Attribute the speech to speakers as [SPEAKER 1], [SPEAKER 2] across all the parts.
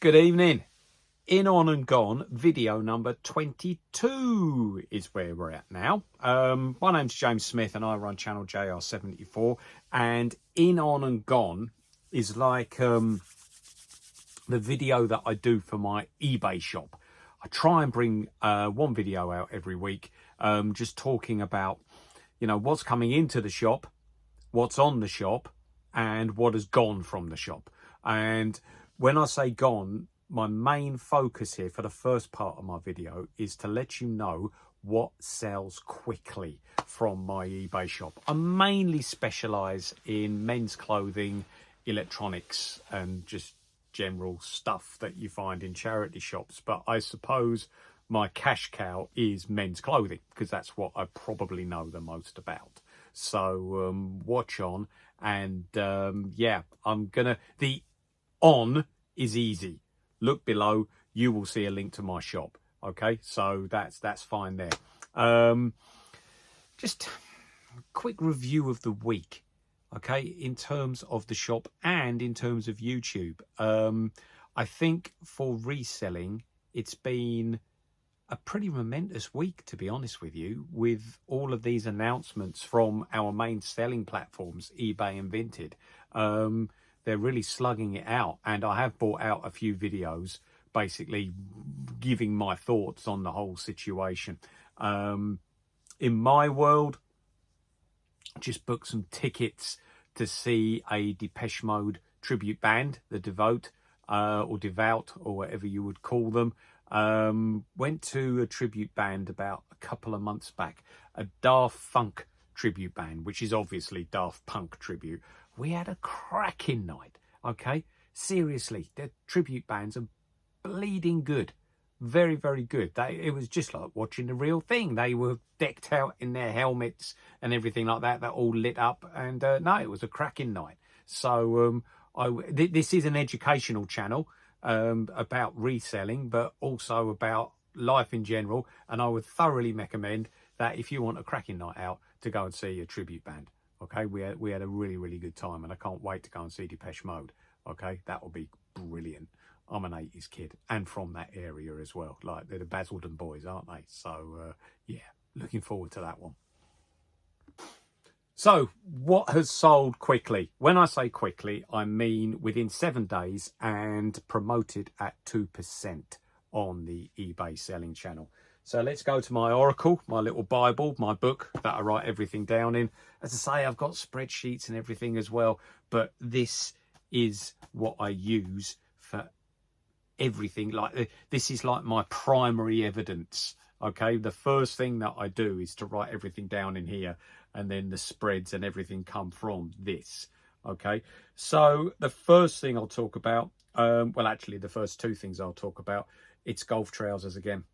[SPEAKER 1] Good evening. In On and Gone, video number 22 is where we're at now. My name's James Smith and I run channel JR74. And In On and Gone is like the video that I do for my eBay shop. I try and bring one video out every week, just talking about, you know, what's coming into the shop, what's on the shop, and what has gone from the shop. And when I say gone, my main focus here for the first part of my video is to let you know what sells quickly from my eBay shop. I mainly specialise in men's clothing, electronics, and just general stuff that you find in charity shops. But I suppose my cash cow is men's clothing because that's what I probably know the most about. So watch on, and yeah, the on is easy. Look below, you will see a link to my shop. Okay, so that's fine there. Just a quick review of the week, okay, in terms of the shop and in terms of YouTube. I think for reselling, it's been a pretty momentous week, to be honest with you, with all of these announcements from our main selling platforms, eBay and Vinted. They're really slugging it out, and I have brought out a few videos basically giving my thoughts on the whole situation. In my world, just booked some tickets to see a Depeche Mode tribute band, the Devote, or Devout, or whatever you would call them. Went to a tribute band about a couple of months back, a Daft Punk tribute band, which is obviously Daft Punk tribute. We had a cracking night, okay? Seriously, the tribute bands are bleeding good. Very, very good. It was just like watching the real thing. They were decked out in their helmets and everything like that. That all lit up. And no, it was a cracking night. So this is an educational channel about reselling, but also about life in general. And I would thoroughly recommend that if you want a cracking night out, to go and see a tribute band. Okay, we had a really, really good time, and I can't wait to go and see Depeche Mode. Okay, that will be brilliant. I'm an 80s kid and from that area as well. Like, they're the Basildon boys, aren't they? So yeah, looking forward to that one. So what has sold quickly? When I say quickly, I mean within 7 days and promoted at 2% on the eBay selling channel. So let's go to my Oracle, my little Bible, my book that I write everything down in. As I say, I've got spreadsheets and everything as well, but this is what I use for everything. Like, this is like my primary evidence. Okay, the first thing that I do is to write everything down in here, and then the spreads and everything come from this. Okay, so the first thing I'll talk about, well, actually the first two things I'll talk about, it's golf trousers again.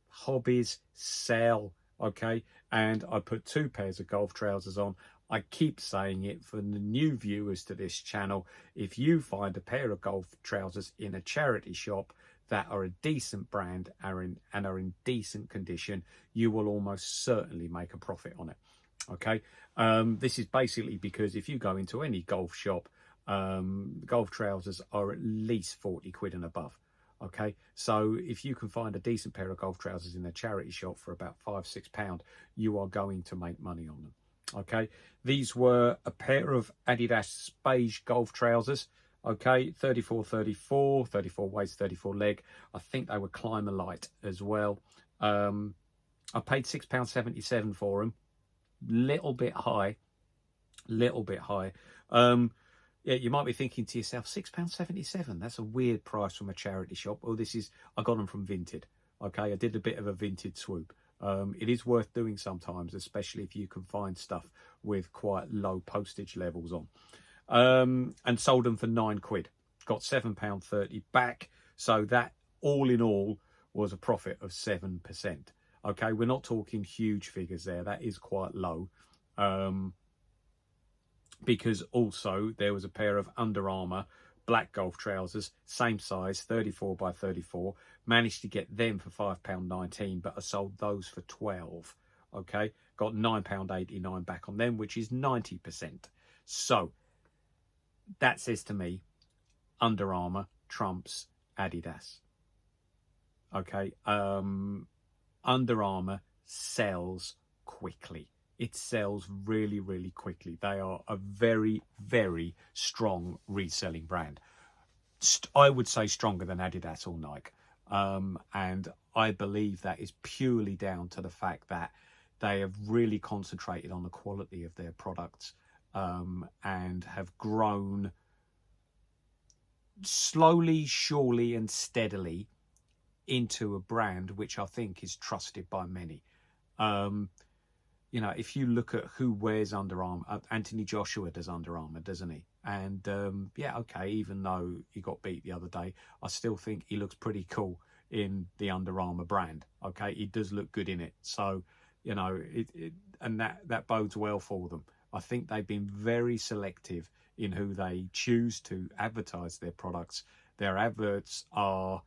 [SPEAKER 1] Hobbies sell, okay, and I put 2 pairs of golf trousers on. I keep saying it for the new viewers to this channel. If you find a pair of golf trousers in a charity shop that are a decent brand and are in decent condition, you will almost certainly make a profit on it. Okay, this is basically because if you go into any golf shop, golf trousers are at least 40 quid and above. Okay, so if you can find a decent pair of golf trousers in a charity shop for about £5-6, you are going to make money on them. Okay, these were a pair of Adidas beige golf trousers. Okay, 34 waist, 34 leg. I think they were Climber Light as well. I paid £6.77 for them. Little bit high. Yeah, you might be thinking to yourself, £6.77, that's a weird price from a charity shop. Well, I got them from Vinted. Okay, I did a bit of a Vinted swoop. It is worth doing sometimes, especially if you can find stuff with quite low postage levels on. And sold them for 9 quid. Got £7.30 back. So that all in all was a profit of 7%. Okay, we're not talking huge figures there. That is quite low. Because also there was a pair of Under Armour black golf trousers, same size, 34 by 34. Managed to get them for £5.19, but I sold those for 12. Okay, got £9.89 back on them, which is 90%. So that says to me, Under Armour trumps Adidas. Okay, Under Armour sells quickly. It sells really, really quickly. They are a very, very strong reselling brand. I would say stronger than Adidas or Nike. And I believe that is purely down to the fact that they have really concentrated on the quality of their products, and have grown slowly, surely, and steadily into a brand which I think is trusted by many. You know, if you look at who wears Under Armour, Anthony Joshua does Under Armour, doesn't he? And yeah, okay, even though he got beat the other day, I still think he looks pretty cool in the Under Armour brand. Okay, he does look good in it. So, you know, and that bodes well for them. I think they've been very selective in who they choose to advertise their products. Their adverts are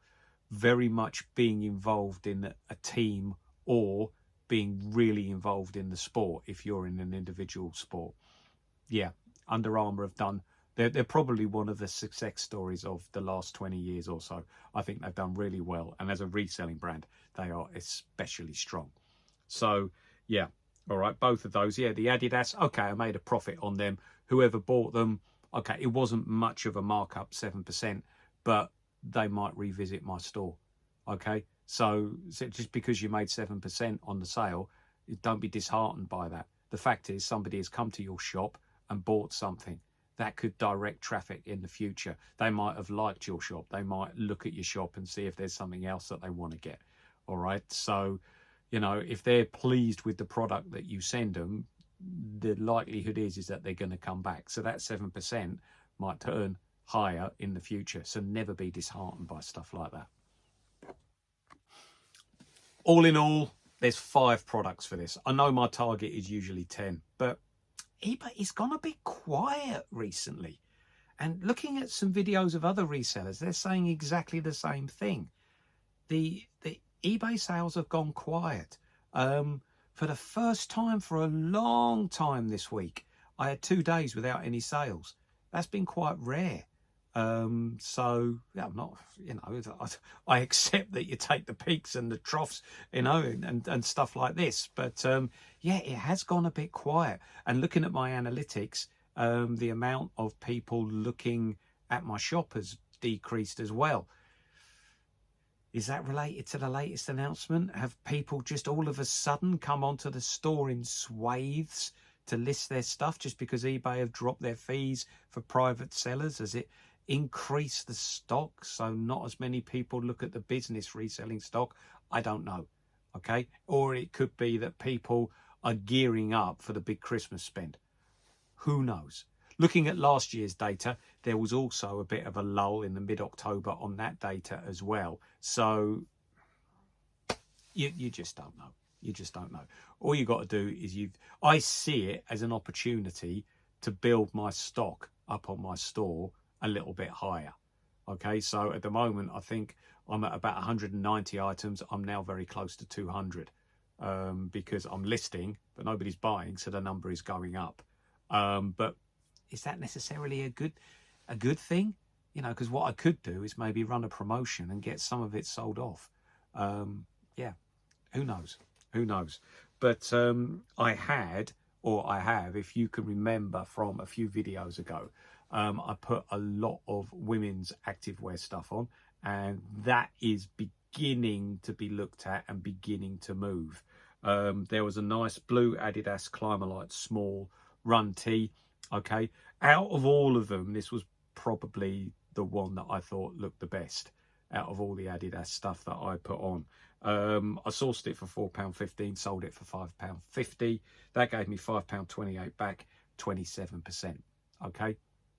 [SPEAKER 1] very much being involved in a team or being really involved in the sport if you're in an individual sport. Yeah, Under Armour have done, they're probably one of the success stories of the last 20 years or so. I think they've done really well, and as a reselling brand they are especially strong. So yeah, all right, both of those. Yeah, the Adidas, okay, I made a profit on them. Whoever bought them, okay, it wasn't much of a markup, 7%, but they might revisit my store. Okay, so just because you made 7% on the sale, don't be disheartened by that. The fact is, somebody has come to your shop and bought something that could direct traffic in the future. They might have liked your shop. They might look at your shop and see if there's something else that they want to get. All right, so you know, if they're pleased with the product that you send them, the likelihood is that they're going to come back. So that 7% might turn higher in the future. So never be disheartened by stuff like that. All in all, there's 5 products for this. I know my target is usually 10, but eBay is gone a bit quiet recently. And looking at some videos of other resellers, they're saying exactly the same thing. The eBay sales have gone quiet. For the first time for a long time this week, I had 2 days without any sales. That's been quite rare. So yeah, I'm not, you know, I accept that you take the peaks and the troughs, you know, and stuff like this. But yeah, it has gone a bit quiet. And looking at my analytics, the amount of people looking at my shop has decreased as well. Is that related to the latest announcement? Have people just all of a sudden come onto the store in swathes to list their stuff just because eBay have dropped their fees for private sellers? Has it increased the stock so not as many people look at the business reselling stock? I don't know. Okay. Or it could be that people are gearing up for the big Christmas spend. Who knows? Looking at last year's data, there was also a bit of a lull in the mid-October on that data as well. So you just don't know. You just don't know. All you got to do is I see it as an opportunity to build my stock up on my store a little bit higher. Okay, so at the moment, I think I'm at about 190 items. I'm now very close to 200 because I'm listing, but nobody's buying, so the number is going up. But is that necessarily a good thing? You know, because what I could do is maybe run a promotion and get some of it sold off. Yeah, who knows? Who knows? But I have, if you can remember from a few videos ago, I put a lot of women's activewear stuff on, and that is beginning to be looked at and beginning to move. There was a nice blue Adidas Climalite small run tee. Okay, out of all of them, this was probably the one that I thought looked the best out of all the Adidas stuff that I put on. I sourced it for £4.15, sold it for £5.50. That gave me £5.28 back, 27%. Okay,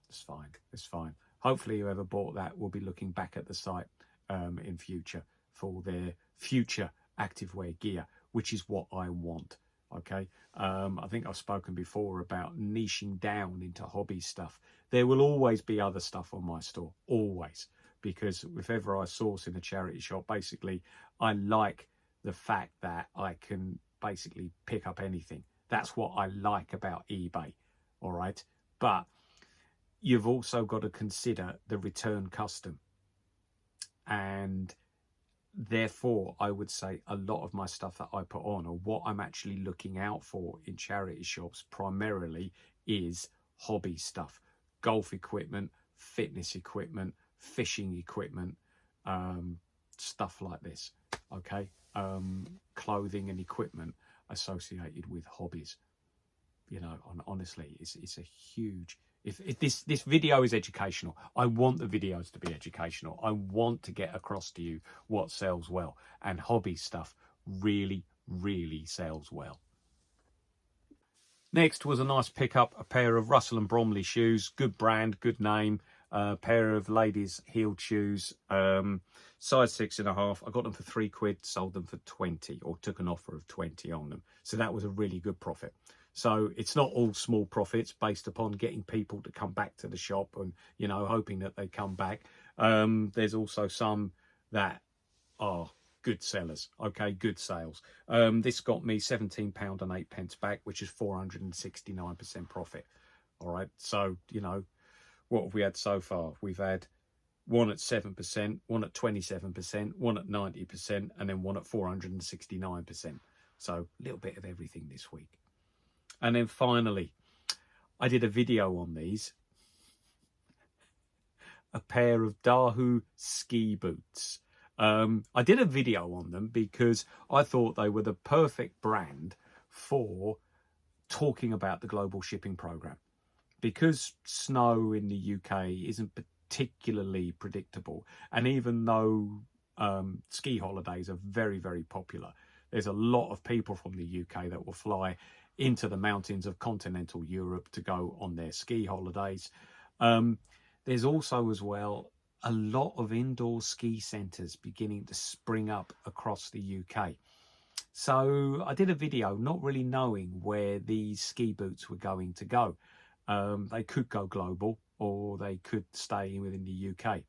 [SPEAKER 1] it's fine. It's fine. Hopefully whoever bought that will be looking back at the site in future for their future activewear gear, which is what I want. Okay, I think I've spoken before about niching down into hobby stuff. There will always be other stuff on my store, always, because if ever I source in a charity shop, basically I like the fact that I can basically pick up anything. That's what I like about eBay. All right, but you've also got to consider the return custom. and therefore I would say a lot of my stuff that I put on, or what I'm actually looking out for in charity shops primarily, is hobby stuff: golf equipment, fitness equipment, fishing equipment, stuff like this. Okay, clothing and equipment associated with hobbies. You know, honestly, it's a huge. If this video is educational, I want the videos to be educational. I want to get across to you what sells well, and hobby stuff really, really sells well. Next was a nice pickup, a pair of Russell and Bromley shoes. Good brand, good name. Pair of ladies' heeled shoes, size 6.5. I got them for £3, sold them for 20, or took an offer of 20 on them. So that was a really good profit. So it's not all small profits based upon getting people to come back to the shop and, you know, hoping that they come back. There's also some that are good sellers. Okay, good sales. This got me £17.08 back, which is 469% profit. All right. So, you know, what have we had so far? We've had one at 7%, one at 27%, one at 90%, and then one at 469%. So a little bit of everything this week. And then finally, I did a video on these. A pair of Dahoo ski boots. I did a video on them because I thought they were the perfect brand for talking about the global shipping program. Because snow in the UK isn't particularly predictable, and even though ski holidays are very, very popular, there's a lot of people from the UK that will fly into the mountains of continental Europe to go on their ski holidays. There's also as well a lot of indoor ski centres beginning to spring up across the UK. So I did a video not really knowing where these ski boots were going to go. They could go global, or they could stay within the UK.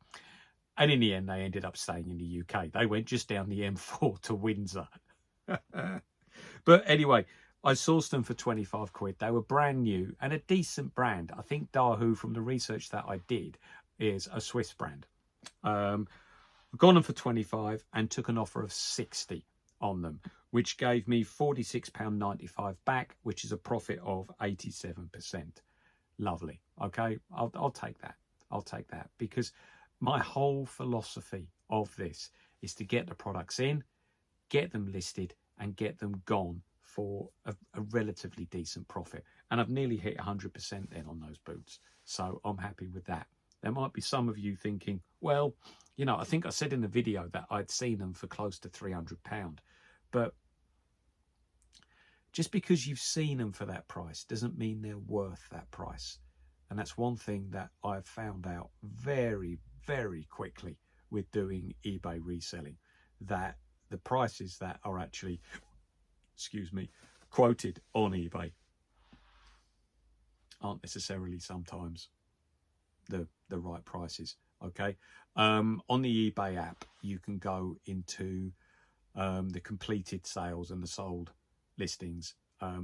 [SPEAKER 1] And in the end, they ended up staying in the UK. They went just down the M4 to Windsor. But anyway, I sourced them for £25. They were brand new and a decent brand. I think Dahoo, from the research that I did, is a Swiss brand. I got them for 25 and took an offer of 60 on them, which gave me £46.95 back, which is a profit of 87%. Lovely. Okay, I'll take that. I'll take that, because my whole philosophy of this is to get the products in, get them listed, and get them gone for a relatively decent profit. And I've nearly hit 100% then on those boots. So I'm happy with that. There might be some of you thinking, well, you know, I think I said in the video that I'd seen them for close to £300. But just because you've seen them for that price doesn't mean they're worth that price. And that's one thing that I've found out very, very quickly with doing eBay reselling, that the prices that are actually, excuse me, quoted on eBay aren't necessarily sometimes the right prices. Okay, on the eBay app, you can go into the completed sales and the sold listings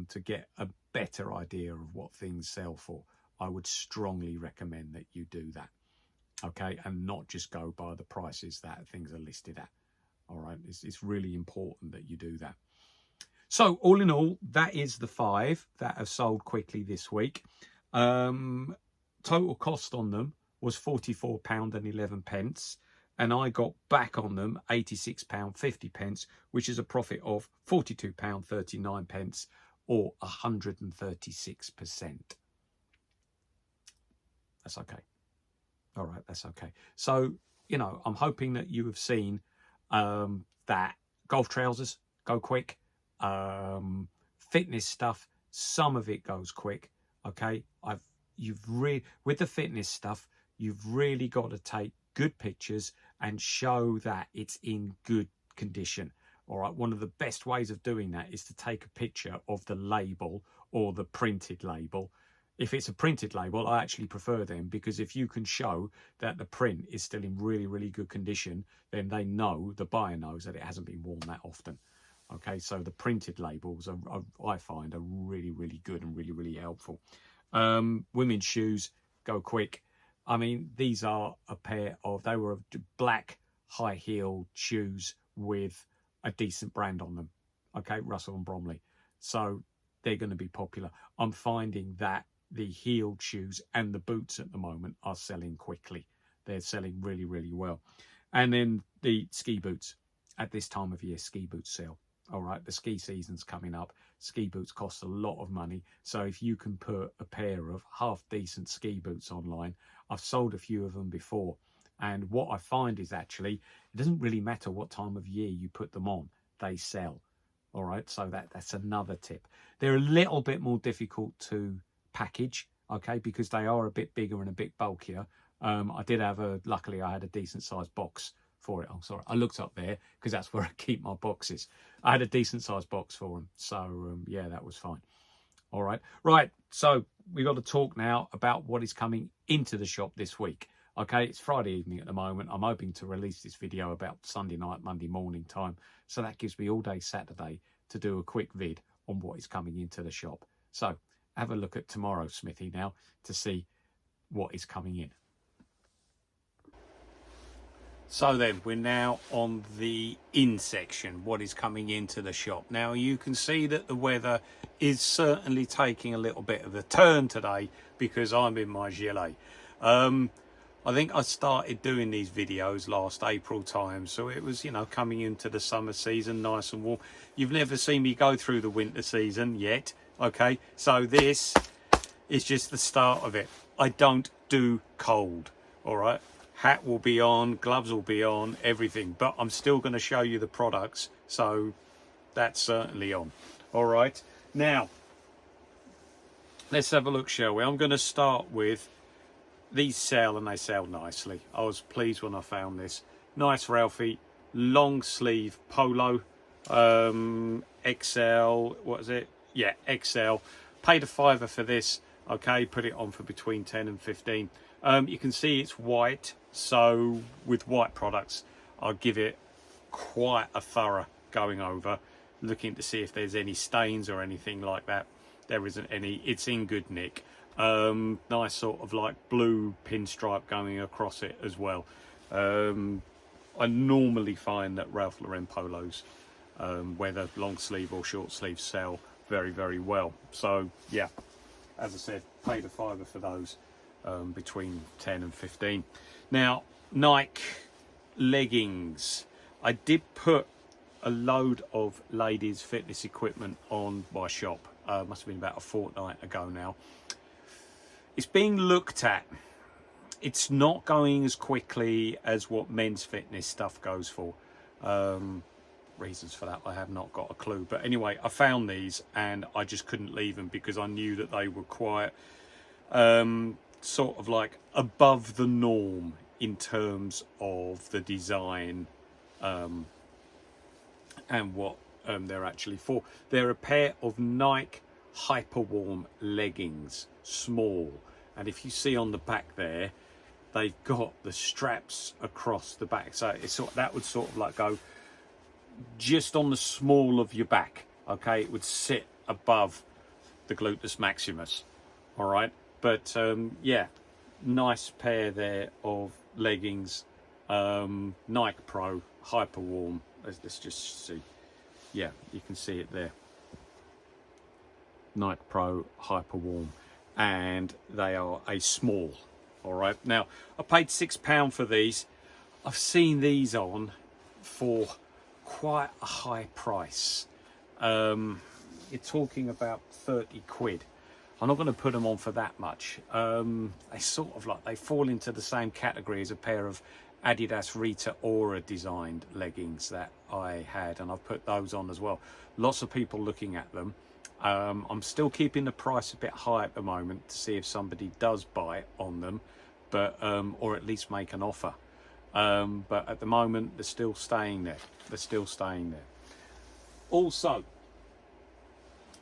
[SPEAKER 1] to get a better idea of what things sell for. I would strongly recommend that you do that. Okay, and not just go by the prices that things are listed at. All right, it's really important that you do that. So all in all, that is the 5 that have sold quickly this week. Total cost on them was £44.11, and I got back on them £86.50, which is a profit of £42.39, or 136%. That's okay. All right, that's okay. So, you know, I'm hoping that you have seen that golf trousers go quick, fitness stuff, some of it goes quick. Okay, with the fitness stuff, you've really got to take good pictures and show that it's in good condition. All right, one of the best ways of doing that is to take a picture of the label or the printed label. If it's a printed label, I actually prefer them, because if you can show that the print is still in really, really good condition, then they know, the buyer knows, that it hasn't been worn that often. Okay, so the printed labels I find are really, really good and really, really helpful. Women's shoes go quick. I mean, these are a pair of, they were black high-heeled shoes with a decent brand on them. Okay, Russell and Bromley. So they're going to be popular. I'm finding that the heeled shoes and the boots at the moment are selling quickly. They're selling really, really well. And then the ski boots. At this time of year, ski boots sell. All right, the ski season's coming up. Ski boots cost a lot of money. So if you can put a pair of half-decent ski boots online, I've sold a few of them before. And what I find is actually, it doesn't really matter what time of year you put them on, they sell. All right, so that's another tip. They're a little bit more difficult to package, okay, because they are a bit bigger and a bit bulkier. I did have luckily I had a decent sized box for it. Oh, sorry, I looked up there because that's where I keep my boxes. I had a decent sized box for them. So, yeah, that was fine. All right. Right. So we got to talk now about what is coming into the shop this week. Okay, it's Friday evening at the moment. I'm hoping to release this video about Sunday night, Monday morning time. So that gives me all day Saturday to do a quick vid on what is coming into the shop. So have a look at tomorrow, Smithy, now to see what is coming in. So then we're now on the in section, what is coming into the shop. Now you can see that the weather is certainly taking a little bit of a turn today because I'm in my gilet. I think I started doing these videos last April time, so it was, you know, coming into the summer season, nice and warm. You've never seen me go through the winter season yet, okay? So this is just the start of it. I don't do cold, all right? Hat will be on, gloves will be on, everything, but I'm still going to show you the products, so that's certainly on. All right, now let's have a look, shall we? I'm going to start with these sell, and they sell nicely. I was pleased when I found this. Nice Ralphie long sleeve polo, XL, what is it? Yeah, XL. Paid a £5 for this. Okay, put it on for between 10 and 15. You can see it's white, so with white products I'll give it quite a thorough going over, looking to see if there's any stains or anything like that. There isn't any. It's in good nick. Nice sort of like blue pinstripe going across it as well. I normally find that Ralph Lauren polos, whether long sleeve or short sleeve, sell very, very well. So yeah, as I said, paid a £5 for those. Between 10 and 15. Now, Nike leggings. I did put a load of ladies fitness equipment on my shop. Must have been about a fortnight ago now. It's being looked at. It's not going as quickly as what men's fitness stuff goes for. Reasons for that I have not got a clue. But anyway, I found these and I just couldn't leave them because I knew that they were quite sort of like above the norm in terms of the design and what they're actually for. They're a pair of Nike Hyperwarm leggings, small, and if you see on the back there, they've got the straps across the back, so it's that would sort of like go just on the small of your back. Okay, it would sit above the gluteus maximus. All right. But yeah, nice pair there of leggings, Nike Pro Hyperwarm. Let's just see. Yeah, you can see it there. Nike Pro Hyperwarm, and they are a small. All right. Now I paid £6 for these. I've seen these on for quite a high price. You're talking about 30 quid. I'm not going to put them on for that much. They sort of like, they fall into the same category as a pair of Adidas Rita Ora designed leggings that I had, and I've put those on as well. Lots of people looking at them. I'm still keeping the price a bit high at the moment to see if somebody does buy on them, but or at least make an offer. But at the moment, they're still staying there. They're still staying there. Also,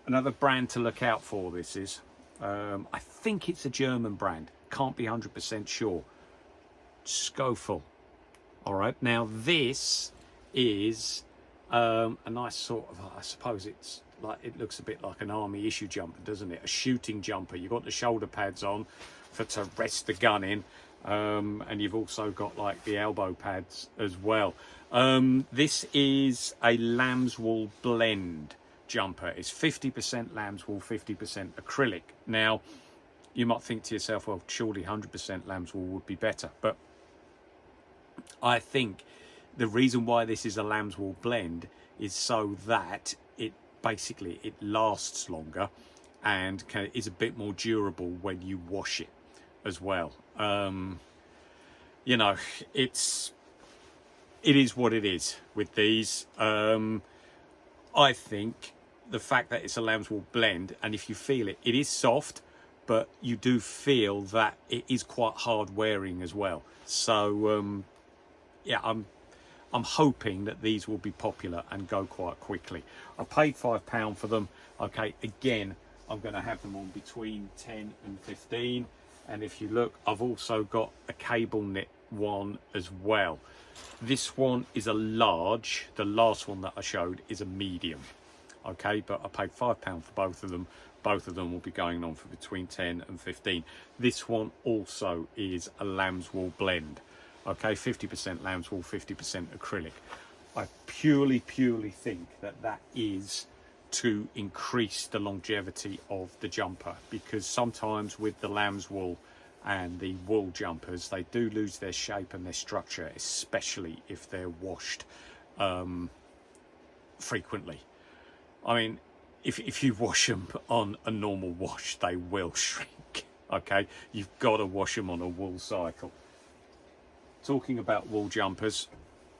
[SPEAKER 1] another brand to look out for, this is, I think it's a German brand, can't be 100% sure, Skofel. All right, now this is a nice sort of, I suppose it's like, it looks a bit like an army issue jumper, doesn't it? A shooting jumper. You've got the shoulder pads on to rest the gun in. And you've also got like the elbow pads as well. This is a lamb's wool blend jumper. It's 50% lamb's wool, 50% acrylic. Now, you might think to yourself, well, surely 100% lamb's wool would be better. But I think the reason why this is a lamb's wool blend is so that it lasts longer and is a bit more durable when you wash it as well. You know, it is what it is with these. I think the fact that it's a lamb's wool blend, and if you feel it, it is soft, but you do feel that it is quite hard wearing as well. So yeah, I'm hoping that these will be popular and go quite quickly. I paid £5 for them. Okay, again, I'm going to have them on between 10 and 15. And if you look, I've also got a cable knit one as well. This one is a large. The last one that I showed is a medium. Okay, but I paid £5 for both of them. Both of them will be going on for between 10 and 15. This one also is a lamb's wool blend. Okay, 50% lamb's wool, 50% acrylic. I purely think that that is to increase the longevity of the jumper, because sometimes with the lamb's wool and the wool jumpers, they do lose their shape and their structure, especially if they're washed frequently. I mean, if you wash them on a normal wash, they will shrink. Okay, you've got to wash them on a wool cycle. Talking about wool jumpers,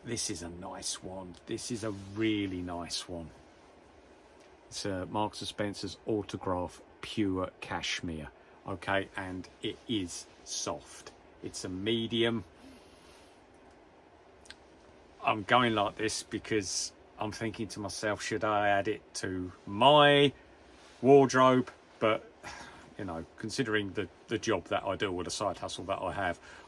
[SPEAKER 1] this is a nice one. This is a really nice one. It's Marks & Spencer's Autograph Pure Cashmere. Okay, and it is soft. It's a medium. I'm going like this because I'm thinking to myself, should I add it to my wardrobe? But you know, considering the job that I do or the side hustle that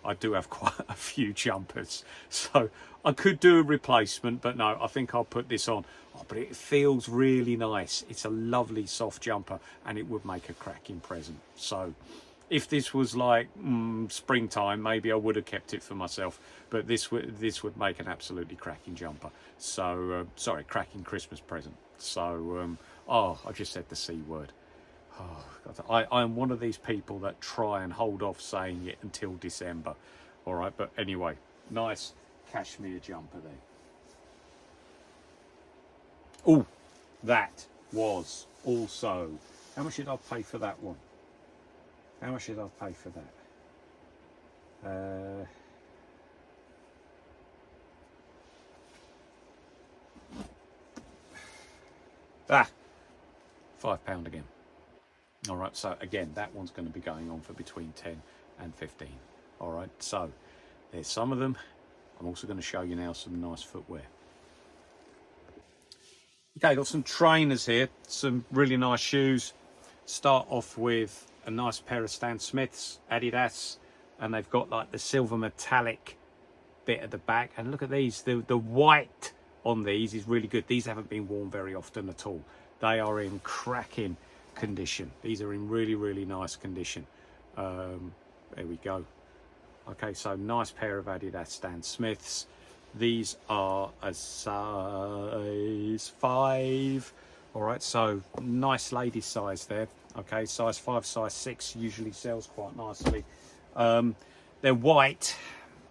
[SPEAKER 1] I do have quite a few jumpers. So I could do a replacement, but no, I think I'll put this on. Oh, but it feels really nice. It's a lovely soft jumper and it would make a cracking present. So if this was like springtime, maybe I would have kept it for myself, but this would make an absolutely cracking jumper. So, sorry, cracking Christmas present. So, oh, I just said the C word. Oh, God. I am one of these people that try and hold off saying it until December. All right, but anyway, nice cashmere jumper there. Oh, that was also, how much did I pay for that one? How much did I pay for that? £5 again. All right, so again, that one's going to be going on for between 10 and 15. All right, so there's some of them. I'm also going to show you now some nice footwear. Okay, got some trainers here, some really nice shoes. Start off with a nice pair of Stan Smiths, Adidas, and they've got like the silver metallic bit at the back. And look at these, the white on these is really good. These haven't been worn very often at all. They are in cracking condition. These are in really nice condition. There we go. Okay, so nice pair of Adidas Stan Smiths. These are a size 5. All right, so nice lady size there. Okay, size 5, size 6 usually sells quite nicely. They're white.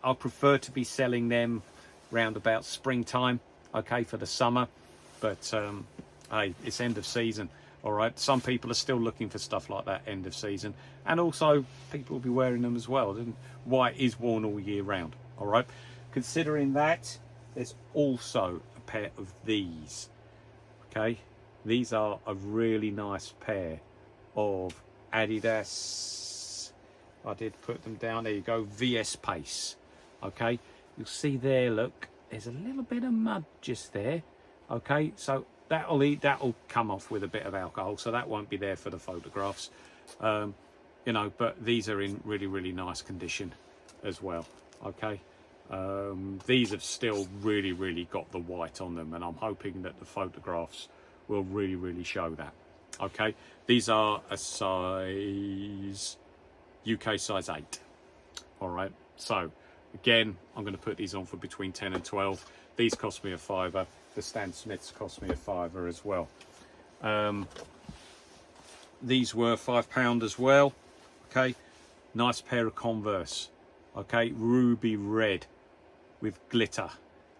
[SPEAKER 1] I prefer to be selling them round about springtime, okay, for the summer. But hey, it's end of season. All right, some people are still looking for stuff like that end of season, and also people will be wearing them as well. And white is worn all year round. All right, considering that, there's also a pair of these. Okay, these are a really nice pair of Adidas. I did put them down. There you go, VS Pace. Okay, you'll see there. Look, there's a little bit of mud just there. Okay, so that'll come off with a bit of alcohol, so that won't be there for the photographs. You know, but these are in really nice condition as well. Okay, these have still really got the white on them, and I'm hoping that the photographs will really show that. Okay, these are a size UK size 8. All right, so again, I'm going to put these on for between 10 and 12. These cost me a fiver. The Stan Smiths cost me a fiver as well. These were £5 as well. Okay, nice pair of Converse. Okay, ruby red with glitter,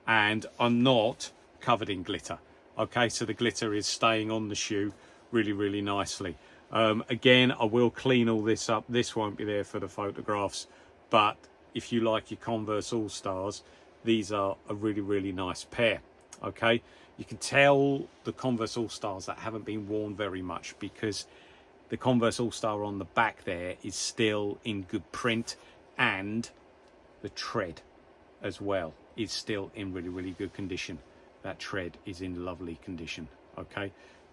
[SPEAKER 1] and I'm not covered in glitter. Okay, so the glitter is staying on the shoe really, really nicely. Again, I will clean all this up. This won't be there for the photographs, but if you like your Converse All-Stars, these are a really, really nice pair. Okay, you can tell the Converse All-Stars that haven't been worn very much, because the Converse All-Star on the back there is still in good print, and the tread as well is still in really, really good condition. That tread is in lovely condition. Okay,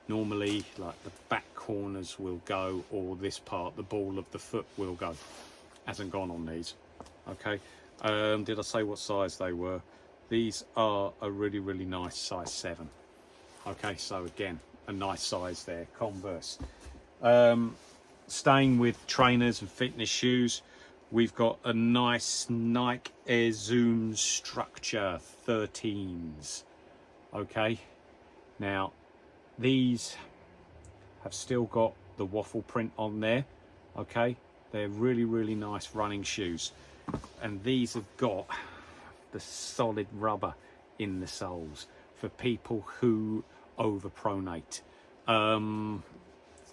[SPEAKER 1] normally like the back corners will go, or this part, the ball of the foot will go. Hasn't gone on these. Okay, did I say what size they were? These are a really, really nice size 7. Okay, so again, a nice size there, Converse. Staying with trainers and fitness shoes, we've got a nice Nike Air Zoom Structure 13s. Okay, now these have still got the waffle print on there. Okay, they're really, really nice running shoes, and these have got the solid rubber in the soles for people who overpronate.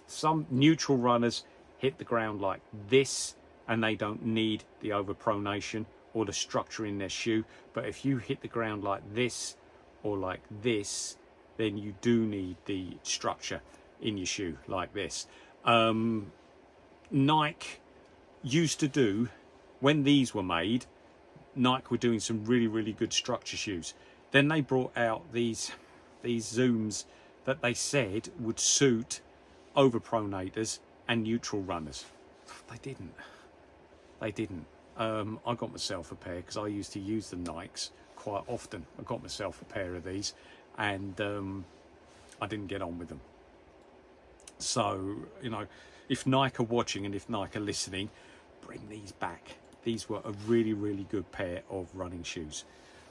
[SPEAKER 1] Some neutral runners hit the ground like this and they don't need the overpronation or the structure in their shoe, but if you hit the ground like this or like this, then you do need the structure in your shoe like this. Nike used to do, when these were made, Nike were doing some really, really good structure shoes. Then they brought out these Zooms that they said would suit overpronators and neutral runners. They didn't. I got myself a pair because I used to use the Nikes quite often. I got myself a pair of these, and I didn't get on with them. So, you know, if Nike are watching and if Nike are listening, bring these back. These were a really, really good pair of running shoes.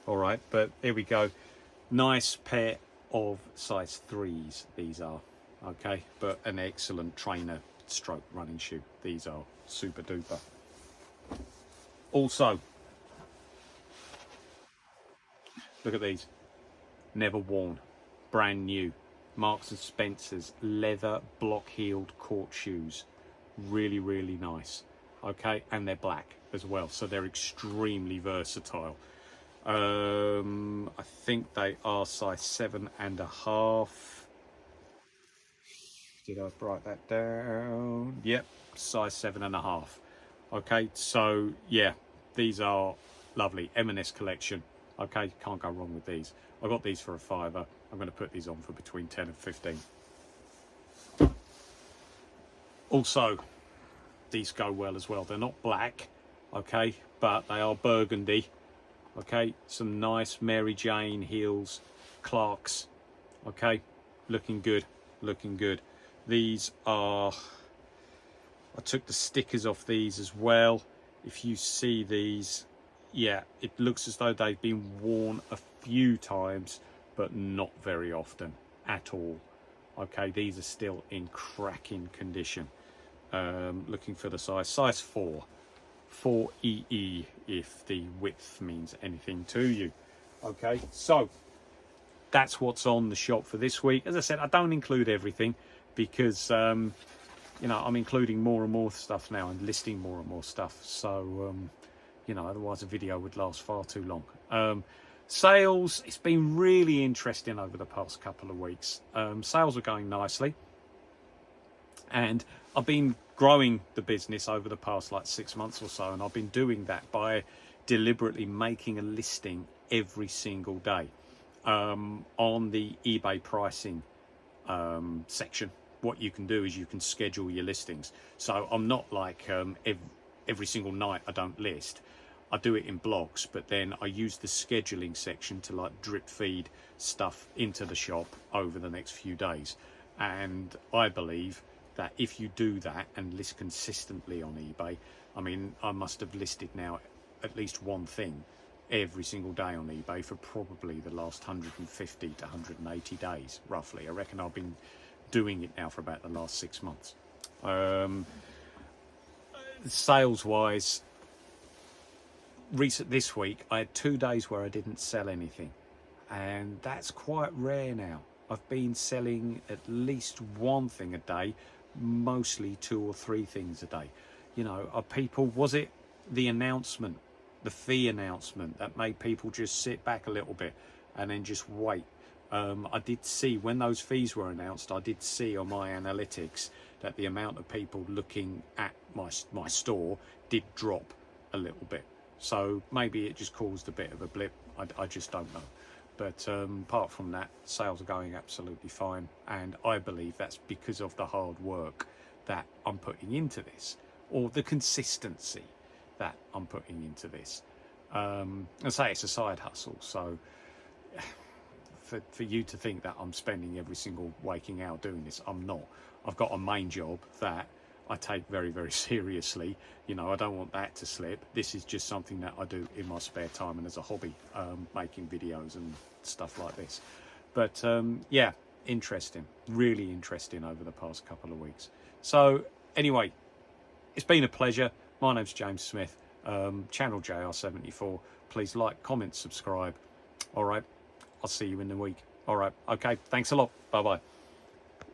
[SPEAKER 1] All right, but here we go. Nice pair of size 3s, these are. Okay, but an excellent trainer stroke running shoe. These are super duper. Also, look at these. Never worn. Brand new. Marks and Spencer's leather block-heeled court shoes. Really, really nice. Okay, and they're black as well, so they're extremely versatile. I think they are size 7.5. Did I write that down? Yep, size 7.5. Okay, so yeah, these are lovely. M&S collection. Okay, can't go wrong with these. I got these for a fiver. I'm going to put these on for between 10 and 15. Also, these go well as well. They're not black, okay, but they are burgundy. Okay, some nice Mary Jane heels, Clarks. Okay, looking good, looking good. These are, I took the stickers off these as well. If you see these, yeah, it looks as though they've been worn a few times, but not very often at all. Okay, these are still in cracking condition. Looking for the size 4 EE, if the width means anything to you. Okay, so that's what's on the shop for this week. As I said, I don't include everything because you know, I'm including more and more stuff now and listing more and more stuff, so you know, otherwise the video would last far too long. Sales, it's been really interesting over the past couple of weeks. Sales are going nicely, and I've been growing the business over the past like 6 months or so, and I've been doing that by deliberately making a listing every single day on the eBay pricing section. What you can do is you can schedule your listings. So I'm not like every single night I don't list. I do it in blocks, but then I use the scheduling section to like drip feed stuff into the shop over the next few days. And I believe that if you do that and list consistently on eBay, I mean, I must have listed now at least one thing every single day on eBay for probably the last 150 to 180 days, roughly. I reckon I've been doing it now for about the last 6 months. Sales wise, this week I had 2 days where I didn't sell anything, and that's quite rare now. I've been selling at least one thing a day, mostly 2 or 3 things a day. You know, are people, was it the announcement, the fee announcement, that made people just sit back a little bit and then just wait? I did see when those fees were announced, I did see on my analytics that the amount of people looking at my store did drop a little bit. So maybe it just caused a bit of a blip. I just don't know. But apart from that, sales are going absolutely fine. And I believe that's because of the hard work that I'm putting into this, or the consistency that I'm putting into this. I say it's a side hustle, so for you to think that I'm spending every single waking hour doing this, I'm not. I've got a main job that I take very, very seriously. You know, I don't want that to slip. This is just something that I do in my spare time and as a hobby, making videos and stuff like this. But yeah, interesting, really interesting over the past couple of weeks. So anyway, it's been a pleasure. My name's James Smith, channel JR74. Please like, comment, subscribe. All right, I'll see you in the week. All right, okay, thanks a lot. Bye-bye.